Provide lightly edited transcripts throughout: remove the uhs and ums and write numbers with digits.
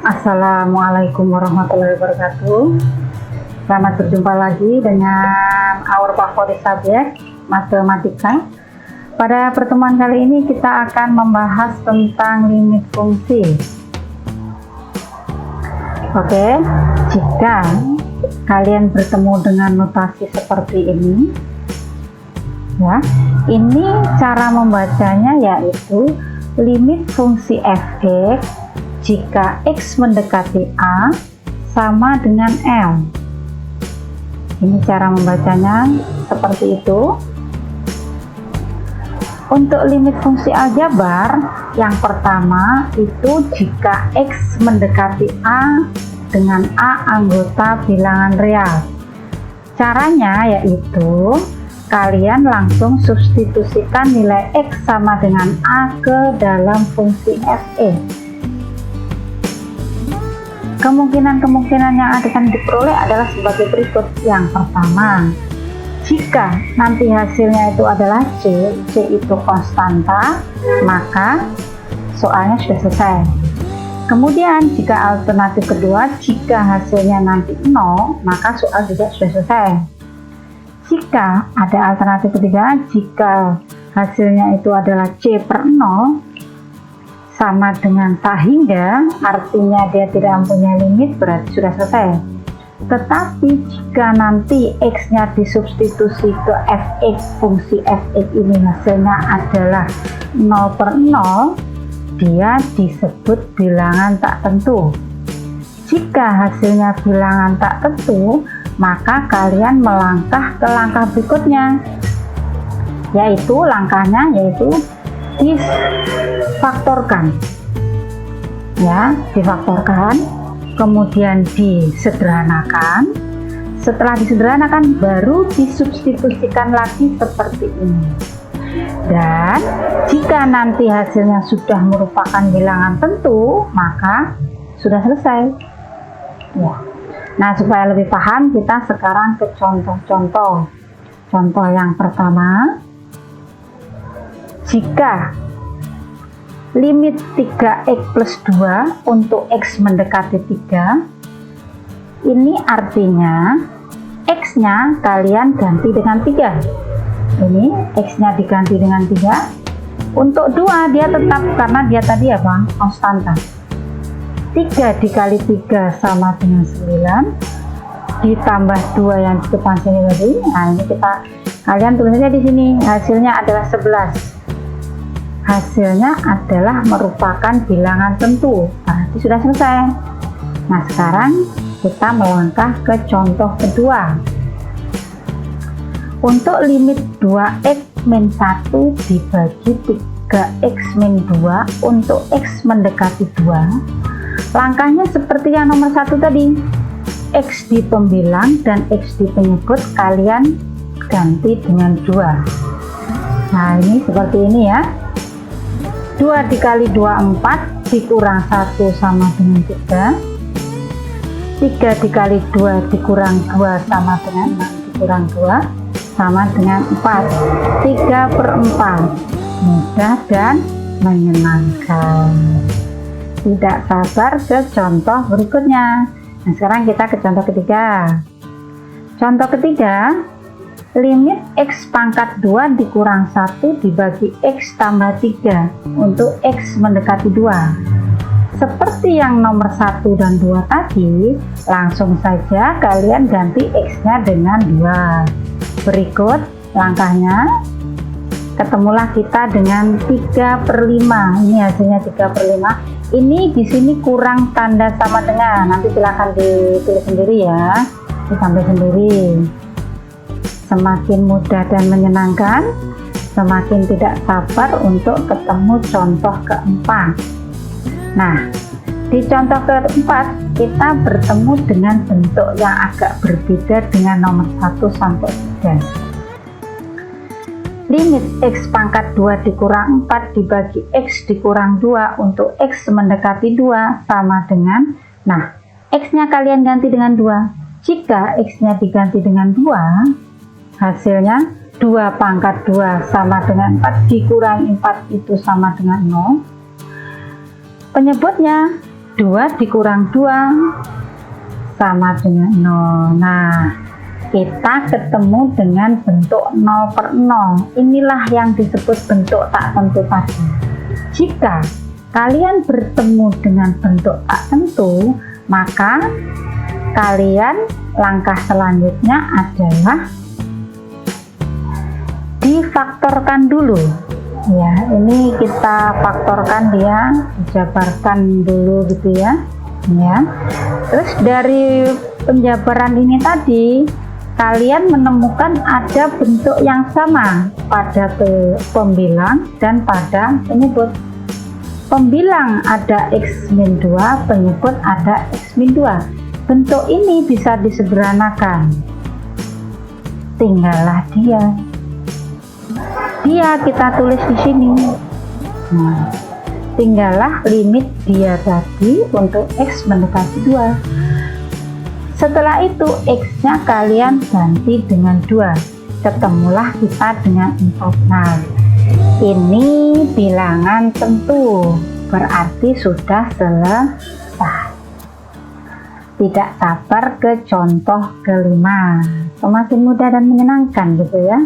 Assalamualaikum warahmatullahi wabarakatuh. Selamat berjumpa lagi dengan our favorit subjek matematika. Pada pertemuan kali ini kita akan membahas tentang limit fungsi. Oke, jika kalian bertemu dengan notasi seperti ini, ya, ini cara membacanya yaitu limit fungsi f(x) jika x mendekati a sama dengan L. Ini cara membacanya seperti itu. Untuk limit fungsi aljabar, yang pertama itu jika x mendekati a dengan a anggota bilangan real. Caranya yaitu kalian langsung substitusikan nilai x sama dengan a ke dalam fungsi f(x). Kemungkinan-kemungkinan yang akan diperoleh adalah sebagai berikut. Yang pertama, jika nanti hasilnya itu adalah C itu konstanta, maka soalnya sudah selesai. Kemudian jika alternatif kedua, jika hasilnya nanti 0, maka soal juga sudah selesai. Jika ada alternatif ketiga, jika hasilnya itu adalah C/0 sama dengan sehingga, artinya dia tidak mempunyai limit, berarti sudah selesai. Tetapi jika nanti x-nya disubstitusi ke f(x), fungsi f(x) ini hasilnya adalah 0/0, dia disebut bilangan tak tentu. Jika hasilnya bilangan tak tentu, maka kalian melangkah ke langkah berikutnya, yaitu difaktorkan, ya, difaktorkan, kemudian disederhanakan. Setelah disederhanakan baru disubstitusikan lagi seperti ini. Dan jika nanti hasilnya sudah merupakan bilangan tentu, maka sudah selesai, ya. Nah, supaya lebih paham, kita sekarang ke contoh-contoh. Contoh yang pertama, jika limit 3x plus 2 untuk x mendekati 3, ini artinya x-nya kalian ganti dengan 3. Ini x-nya diganti dengan 3. Untuk 2 dia tetap, karena dia tadi apa? Konstanta. 3 dikali 3 sama dengan 9, ditambah 2 yang di depan sini tadi. Nah, ini kalian tulis aja di sini, hasilnya adalah 11. Hasilnya adalah merupakan bilangan tentu, berarti sudah selesai. Nah, sekarang kita melangkah ke contoh kedua. Untuk limit 2x min 1 dibagi 3x min 2 untuk x mendekati 2, langkahnya seperti yang nomor 1 tadi. X di pembilang dan x di penyebut kalian ganti dengan 2. Nah, ini seperti ini ya. 2 dikali 2 4, dikurang 1 sama dengan 3. 3 dikali 2 dikurang 2 sama dengan 6, dikurang 2 sama dengan 4. 3/4. Mudah dan menyenangkan. Tidak sabar ke contoh berikutnya. Nah, sekarang kita ke contoh ketiga. Contoh ketiga, limit x pangkat 2 dikurang 1 dibagi x tambah 3 untuk x mendekati 2. Seperti yang nomor 1 dan 2 tadi, langsung saja kalian ganti x-nya dengan 2. Berikut langkahnya. Ketemulah kita dengan 3/5. Ini hasilnya 3/5. Ini di sini kurang tanda sama dengan, nanti silahkan ditulis sendiri ya, ditambah sendiri. Semakin mudah dan menyenangkan, semakin tidak sabar untuk ketemu contoh keempat. Nah, di contoh keempat kita bertemu dengan bentuk yang agak berbeda dengan nomor 1 sampai 3. Limit x pangkat 2 dikurang 4 dibagi x dikurang 2 untuk x mendekati 2 sama dengan, nah, x-nya kalian ganti dengan 2. Jika x-nya diganti dengan 2, hasilnya 2 pangkat 2 sama dengan 4 dikurangi 4 itu sama dengan 0. Penyebutnya 2 dikurang 2 sama dengan 0. Nah, kita ketemu dengan bentuk 0/0. Inilah yang disebut bentuk tak tentu tadi. Jika kalian bertemu dengan bentuk tak tentu, maka kalian langkah selanjutnya adalah difaktorkan dulu. Ya, ini kita faktorkan dia, dijabarkan dulu gitu ya. Ya. Terus dari penjabaran ini tadi, kalian menemukan ada bentuk yang sama pada pembilang dan pada penyebut. Pembilang ada x-2, penyebut ada x-2. Bentuk ini bisa disederhanakan. Tinggallah dia kita tulis di sini. Nah, tinggallah limit dia tadi untuk x mendekati 2. Setelah itu x-nya kalian ganti dengan 2. Ketemulah kita dengan 4. Nah, ini bilangan tentu, berarti sudah selesai. Tidak sabar ke contoh kelima. Semakin mudah dan menyenangkan gitu ya.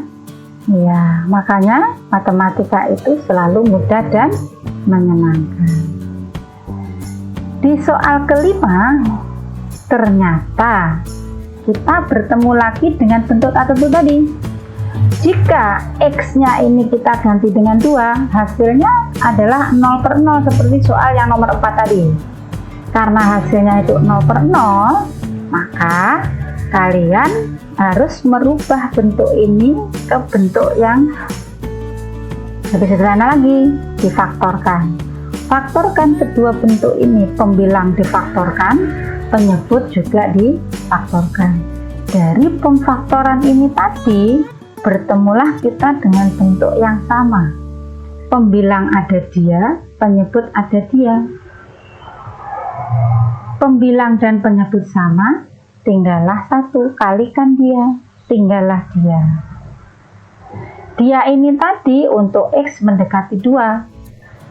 Ya, makanya matematika itu selalu mudah dan menyenangkan. Di soal kelima, ternyata kita bertemu lagi dengan bentuk tak tentu tadi. Jika x-nya ini kita ganti dengan 2, hasilnya adalah 0/0 seperti soal yang nomor 4 tadi. Karena hasilnya itu 0/0, maka kalian harus merubah bentuk ini ke bentuk yang lebih sederhana lagi, difaktorkan. Faktorkan kedua bentuk ini, pembilang difaktorkan, penyebut juga difaktorkan. Dari pemfaktoran ini tadi, bertemulah kita dengan bentuk yang sama. Pembilang ada dia, penyebut ada dia. Pembilang dan penyebut sama, tinggallah 1, kalikan dia, tinggallah dia. Dia ini tadi untuk x mendekati 2.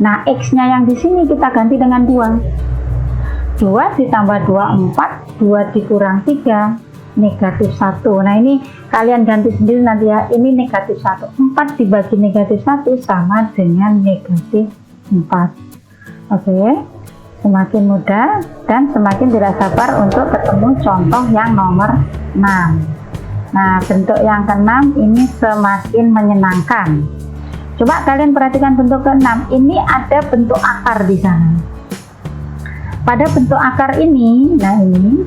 Nah, x-nya yang di sini kita ganti dengan 2. 2 ditambah 2, 4. 2 dikurang 3, negatif 1. Nah, ini kalian ganti sendiri nanti ya. Ini negatif 1. 4 dibagi negatif 1 sama dengan negatif 4. Oke. Semakin mudah dan semakin tidak sabar untuk ketemu contoh yang nomor 6. Nah, bentuk yang ke-6 ini semakin menyenangkan. Coba kalian perhatikan bentuk ke-6. Ini ada bentuk akar di sana. Pada bentuk akar ini, nah ini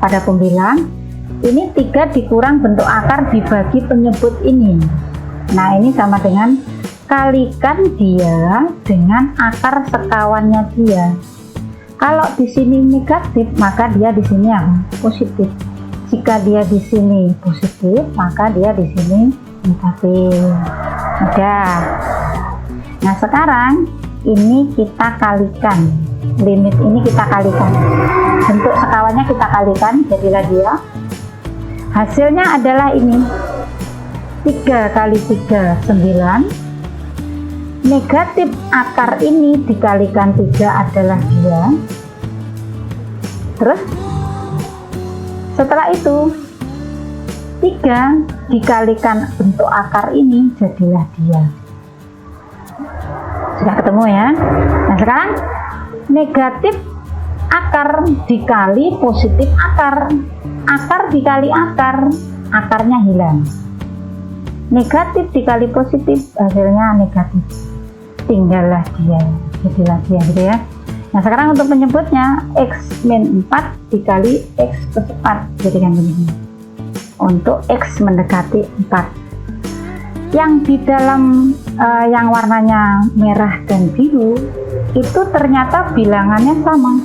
pada pembilang, ini 3 dikurang bentuk akar dibagi penyebut ini. Nah, ini sama dengan kalikan dia dengan akar sekawannya dia. Kalau di sini negatif, maka dia di sini apa? Positif. Jika dia di sini positif, maka dia di sini negatif. Udah. Nah, sekarang ini kita kalikan. Limit ini kita kalikan. Bentuk sekawannya kita kalikan, jadilah dia. Hasilnya adalah ini. 3 kali 3, 9. Negatif akar ini dikalikan 3 adalah dia. Terus setelah itu 3 dikalikan bentuk akar ini jadilah dia. Sudah ketemu ya. Nah, sekarang negatif akar dikali positif akar. Akar dikali akar, akarnya hilang. Negatif dikali positif, hasilnya negatif. Tinggallah dia, jadilah dia gitu ya. Nah, sekarang untuk penyebutnya x-4 dikali x plus 4, jadikan begini. Untuk x mendekati 4. Yang di dalam yang warnanya merah dan biru itu ternyata bilangannya sama.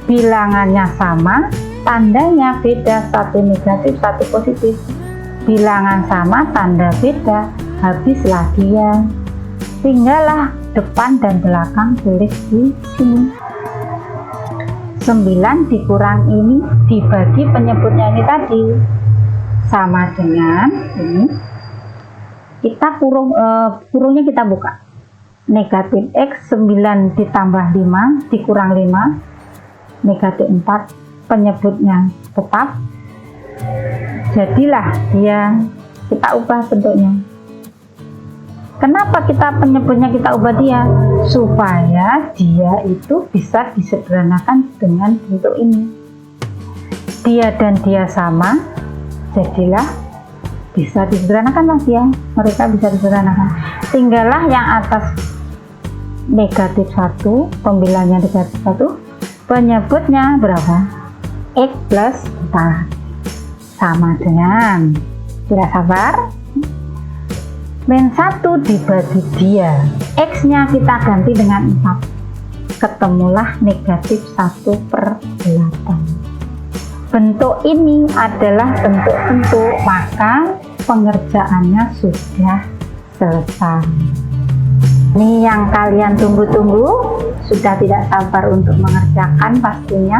Bilangannya sama, tandanya beda, 1 negatif 1 positif. Bilangan sama, tanda beda, habislah dia. Tinggallah depan dan belakang tulis di sini. 9 dikurang ini dibagi penyebutnya ini tadi sama dengan ini. Kita kurungnya kita buka. Negatif x 9 ditambah 5 dikurang 5 negatif 4, penyebutnya tetap, jadilah dia, kita ubah bentuknya. Kenapa penyebutnya kita ubah dia? Supaya dia itu bisa disederhanakan dengan bentuk ini. Dia dan dia sama, jadilah bisa disederhanakan lagi ya, mereka bisa disederhanakan. Tinggallah yang atas negatif 1, pembilangnya negatif 1, penyebutnya berapa? X plus 4 sama dengan, tidak sabar, min 1 dibagi dia, X nya kita ganti dengan 4, ketemulah negatif 1/8. Bentuk ini adalah bentuk-bentuk, maka pengerjaannya sudah selesai. Ini yang kalian tunggu-tunggu, sudah tidak sabar untuk mengerjakan pastinya.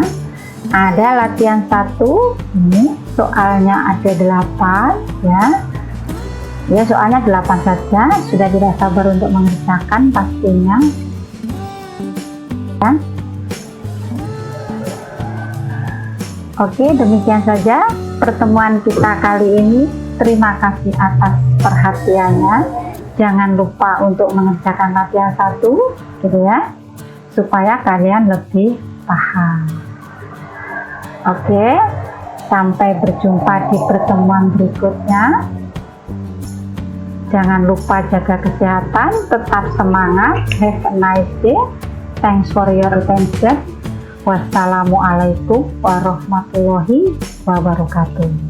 Ada latihan 1, ini soalnya ada 8 ya. Ya, soalnya 8 saja, sudah tidak sabar untuk mengerjakan pastinya. Ya. Oke, demikian saja pertemuan kita kali ini. Terima kasih atas perhatiannya. Jangan lupa untuk mengerjakan latihan 1, gitu ya, supaya kalian lebih paham. Oke, sampai berjumpa di pertemuan berikutnya. Jangan lupa jaga kesehatan, tetap semangat. Have a nice day. Thanks for your attention. Wassalamualaikum warahmatullahi wabarakatuh.